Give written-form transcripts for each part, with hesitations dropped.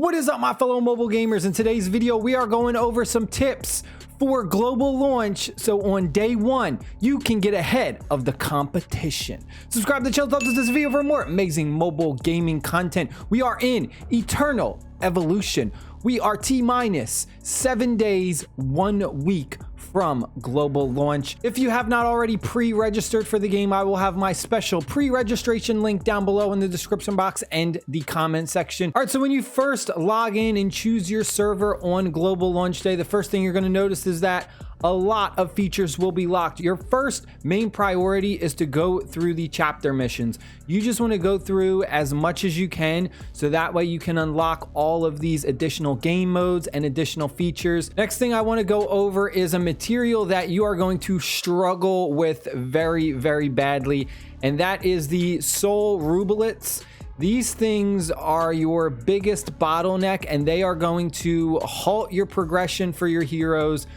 What is up, my fellow mobile gamers? In today's video, we are going over some tips for global launch, so on day one, you can get ahead of the competition. Subscribe to the channel, thumbs up this video for more amazing mobile gaming content. We are in eternal evolution. We are T-minus 7 days, 1 week from global launch. If you have not already pre-registered for the game, I will have my special pre-registration link down below in the description box and the comment section. All right, so when you first log in and choose your server on global launch day, the first thing you're going to notice is that a lot of features will be locked. Your first main priority is to go through the chapter missions. You just want to go through as much as you can, so that way you can unlock all of these additional game modes and additional features. Next thing I want to go over is a material that you are going to struggle with very, very badly, and that is the soul rublets. These things are your biggest bottleneck, and they are going to halt your progression for your heroes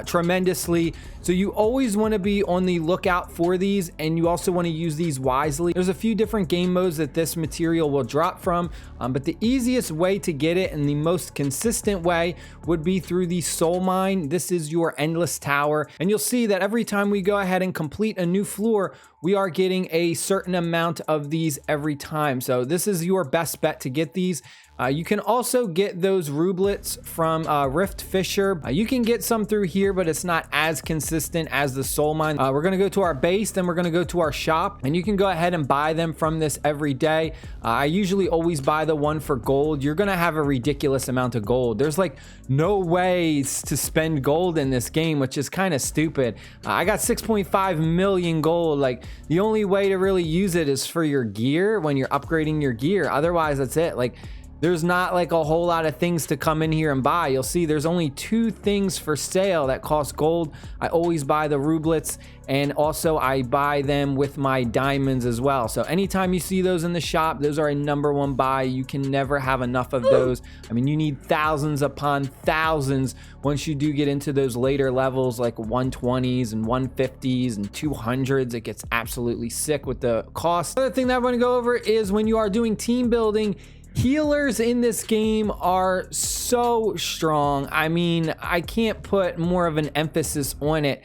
tremendously. So you always want to be on the lookout for these, and you also want to use these wisely. There's a few different game modes that this material will drop from, but the easiest way to get it and the most consistent way would be through the soul mine. This is your endless tower, and you'll see that every time we go ahead and complete a new floor, we are getting a certain amount of these every time. So this is your best bet to get these. You can also get those rublets from Rift Fisher. You can get some through here, but it's not as consistent as the soul mine. We're going to go to our base, then we're going to go to our shop, and you can go ahead and buy them from this every day. I usually always buy the one for gold. You're going to have a ridiculous amount of gold. There's like no ways to spend gold in this game, which is kind of stupid. I got 6.5 million gold. Like, the only way to really use it is for your gear when you're upgrading your gear. Otherwise, that's it. Like, there's not like a whole lot of things to come in here and buy. You'll see there's only 2 things for sale that cost gold. I always buy the rublets, and also I buy them with my diamonds as well. So anytime you see those in the shop, those are a #1 buy. You can never have enough of those. I mean, you need thousands upon thousands once you do get into those later levels, like 120s and 150s and 200s. It gets absolutely sick with the cost. Another thing that I want to go over is when you are doing team building, healers in this game are so strong. I mean, I can't put more of an emphasis on it.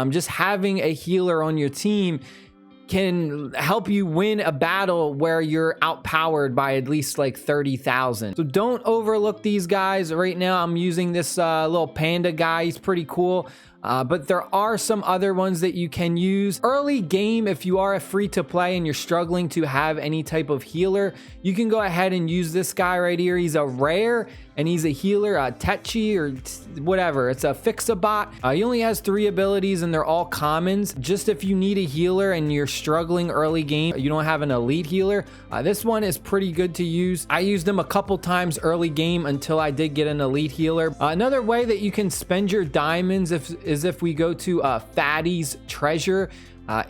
Just having a healer on your team can help you win a battle where you're outpowered by at least like 30,000. So don't overlook these guys. Right now I'm using this little panda guy. He's pretty cool. But there are some other ones that you can use. Early game, if you are a free to play and you're struggling to have any type of healer, you can go ahead and use this guy right here. He's a rare and he's a healer, Techi or whatever. It's a fix-a-bot. He only has 3 abilities and they're all commons. Just if you need a healer and you're struggling early game, you don't have an elite healer, this one is pretty good to use. I used him a couple times early game until I did get an elite healer. Another way that you can spend your diamonds is if we go to Fatty's treasure.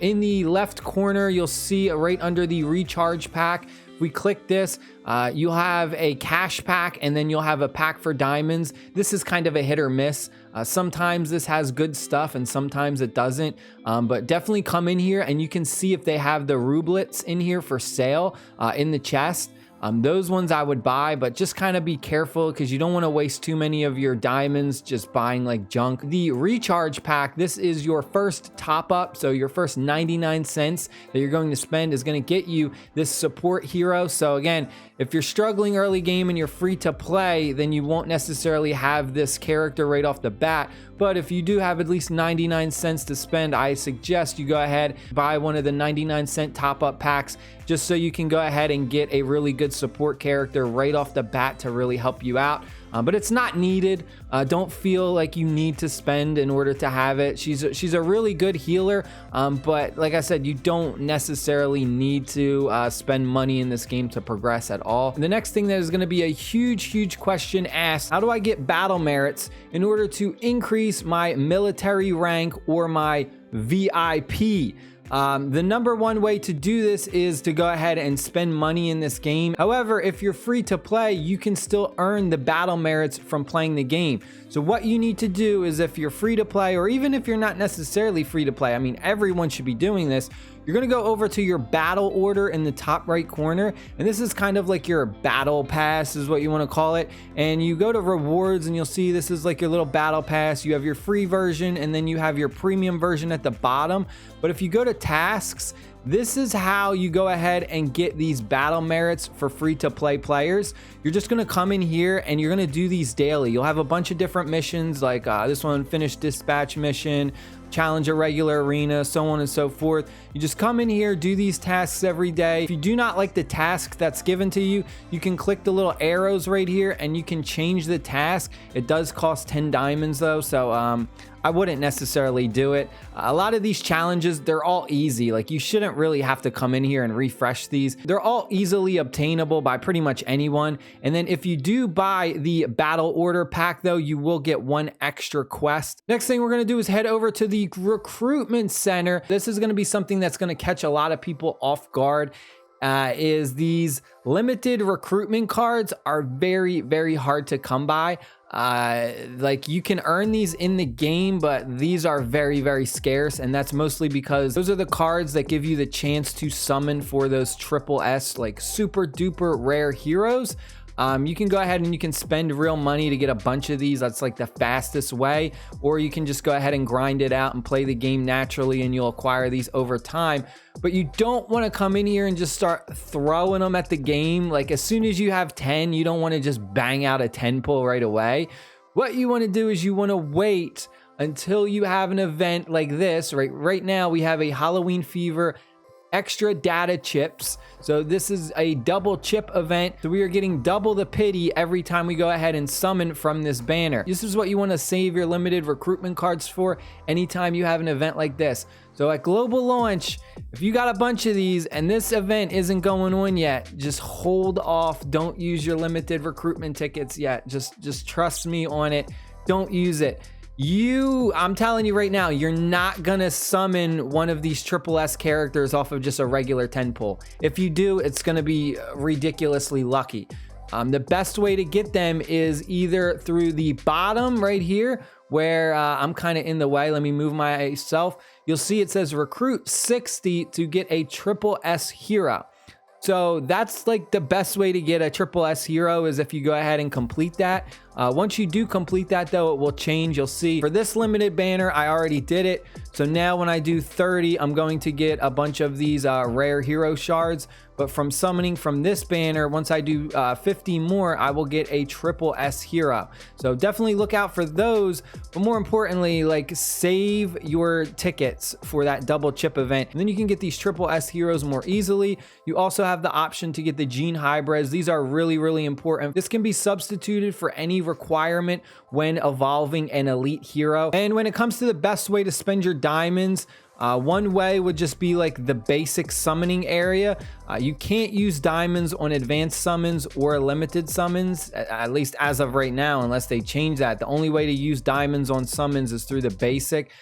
In the left corner, you'll see right under the recharge pack. If we click this, you'll have a cash pack, and then you'll have a pack for diamonds. This is kind of a hit or miss. Sometimes this has good stuff and sometimes it doesn't, but definitely come in here and you can see if they have the rublets in here for sale in the chest. Those ones I would buy, but just kind of be careful because you don't want to waste too many of your diamonds just buying like junk. The recharge pack, this is your first top up. So your first 99 cents that you're going to spend is going to get you this support hero. So again, if you're struggling early game and you're free to play, then you won't necessarily have this character right off the bat. But if you do have at least 99 cents to spend, I suggest you go ahead, buy one of the 99-cent top-up packs just so you can go ahead and get a really good support character right off the bat to really help you out. But it's not needed. Don't feel like you need to spend in order to have it. She's a really good healer, but like I said, you don't necessarily need to spend money in this game to progress at all. The next thing that is going to be a huge question asked: how do I get battle merits in order to increase my military rank or my VIP? The #1 way to do this is to go ahead and spend money in this game. However, if you're free to play, you can still earn the battle merits from playing the game. So what you need to do is, if you're free to play, or even if you're not necessarily free to play, I mean, everyone should be doing this, you're going to go over to your battle order in the top right corner. And this is kind of like your battle pass is what you want to call it. And you go to rewards and you'll see this is like your little battle pass. You have your free version and then you have your premium version at the bottom. But if you go to tasks, this is how you go ahead and get these battle merits for free to play players. You're just going to come in here and you're going to do these daily. You'll have a bunch of different missions like this one, finish dispatch mission, challenge a regular arena, so on and so forth. You just come in here, do these tasks every day. If you do not like the task that's given to you, you can click the little arrows right here and you can change the task. It does cost 10 diamonds though, so I wouldn't necessarily do it. A lot of these challenges, they're all easy. Like you shouldn't really have to come in here and refresh these. They're all easily obtainable by pretty much anyone. And then if you do buy the battle order pack though, you will get one extra quest. Next thing we're gonna do is head over to the recruitment center. This is gonna be something that's gonna catch a lot of people off guard. Is these limited recruitment cards are very, very hard to come by. Like you can earn these in the game, but these are very, very scarce. And that's mostly because those are the cards that give you the chance to summon for those triple S, like super duper rare heroes. You can go ahead and you can spend real money to get a bunch of these. That's like the fastest way, or you can just go ahead and grind it out and play the game naturally and you'll acquire these over time. But you don't want to come in here and just start throwing them at the game. Like as soon as you have 10, you don't want to just bang out a 10 pull right away. What you want to do is you want to wait until you have an event like this. Right now we have a Halloween Fever extra data chips. So this is a double chip event. So we are getting double the pity every time we go ahead and summon from this banner. This is what you want to save your limited recruitment cards for anytime you have an event like this. So at global launch, if you got a bunch of these and this event isn't going on yet, just hold off. Don't use your limited recruitment tickets yet. Just trust me on it. Don't use it. I'm telling you right now, you're not gonna summon one of these triple S characters off of just a regular 10 pull. If you do, it's gonna be ridiculously lucky. The best way to get them is either through the bottom right here, where I'm kind of in the way. Let me move myself. You'll see it says recruit 60 to get a triple S hero. So that's like the best way to get a triple S hero is if you go ahead and complete that. Once you do complete that though, it will change. You'll see for this limited banner, I already did it. So now when I do 30, I'm going to get a bunch of these rare hero shards. But from summoning from this banner, once I do 50 more, I will get a triple S hero. So definitely look out for those. But more importantly, like save your tickets for that double chip event. And then you can get these triple S heroes more easily. You also have the option to get the gene hybrids. These are really, really important. This can be substituted for any requirement when evolving an elite hero. And when it comes to the best way to spend your diamonds, one way would just be like the basic summoning area. You can't use diamonds on advanced summons or limited summons, at least as of right now, unless they change that. The only way to use diamonds on summons is through the basic,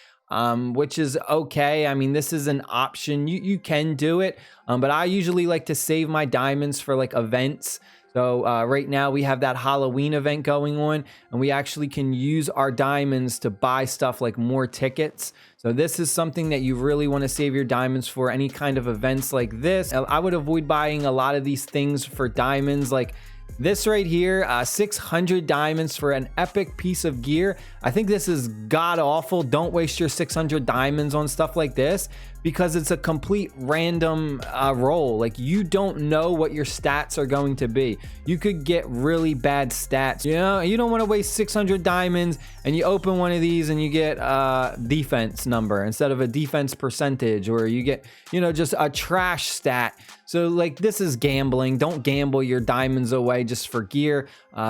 which is okay. I mean, this is an option. You can do it, but I usually like to save my diamonds for like events. So right now we have that Halloween event going on, and we actually can use our diamonds to buy stuff like more tickets. So this is something that you really want to save your diamonds for, any kind of events like this. I would avoid buying a lot of these things for diamonds, like this right here, 600 diamonds for an epic piece of gear. I think this is god awful. Don't waste your 600 diamonds on stuff like this because it's a complete random roll. Like you don't know what your stats are going to be. You could get really bad stats. You know, you don't want to waste 600 diamonds and you open one of these and you get a defense number instead of a defense percentage, or you get, you know, just a trash stat. So like this is gambling. Don't gamble your diamonds away just for gear.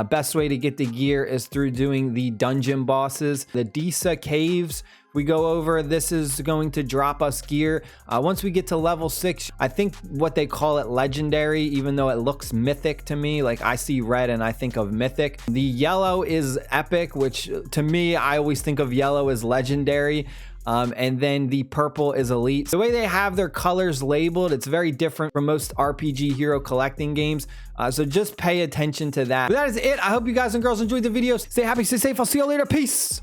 Best way to get the gear is through doing the dungeon bosses. The Disa caves we go over, this is going to drop us gear. Once we get to level 6, I think what they call it legendary, even though it looks mythic to me. Like I see red and I think of mythic. The yellow is epic, which to me, I always think of yellow as legendary. And then the purple is elite. The way they have their colors labeled, it's very different from most RPG hero collecting games. So just pay attention to that. But that is it. I hope you guys and girls enjoyed the video. Stay happy, stay safe. I'll see you later. Peace.